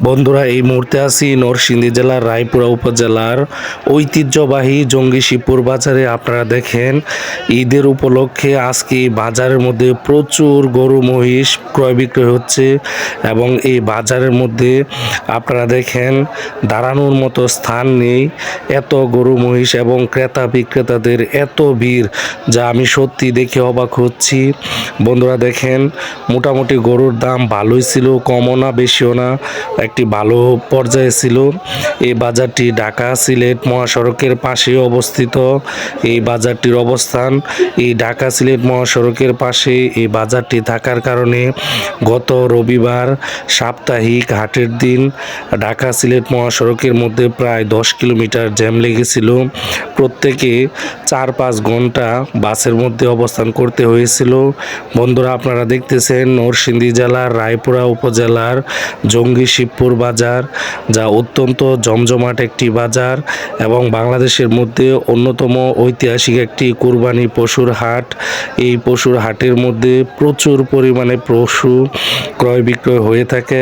বন্ধুরা, এই মুহূর্তে আছি নরসিংদী জেলার রায়পুরা উপজেলার ঐতিহ্যবাহী জঙ্গি শিবপুর বাজারে। আপনারা দেখেন, ঈদের উপলক্ষে আজকে এই বাজারের মধ্যে প্রচুর গরু মহিষ ক্রয় বিক্রয় হচ্ছে এবং এই বাজারের মধ্যে আপনারা দেখেন দাঁড়ানোর মতো স্থান নেই। এত গরু মহিষ এবং ক্রেতা বিক্রেতাদের এত ভিড়, যা আমি সত্যি দেখে অবাক হচ্ছি। বন্ধুরা দেখেন, মোটামুটি গরুর দাম ভালোই ছিল, কমও না বেশিও না, একটি ভালো পর্যায়ে ছিল। এই বাজারটি ঢাকা সিলেট মহাসড়কের পাশে অবস্থিত। এই বাজারটির অবস্থান এই ঢাকা সিলেট মহাসড়কের পাশে এই বাজারটি থাকার কারণে গত রবিবার সাপ্তাহিক হাটের দিন ঢাকা সিলেট মহাসড়কের মধ্যে প্রায় 10 কিলোমিটার জ্যাম লেগেছিল। প্রত্যেকে 4-5 ঘন্টা বাসের মধ্যে অবস্থান করতে হয়েছিল। বন্ধুরা, আপনারা দেখতেছেন নরসিংদী জেলার রায়পুরা উপজেলার জঙ্গি শিবপুর বাজার, যা অত্যন্ত জমজমাট একটি বাজার এবং বাংলাদেশের মধ্যে অন্যতম ঐতিহাসিক একটি কুরবানি পশুর হাট। এই পশুর হাটের মধ্যে প্রচুর পরিমাণে পশু ক্রয় বিক্রয় হয়ে থাকে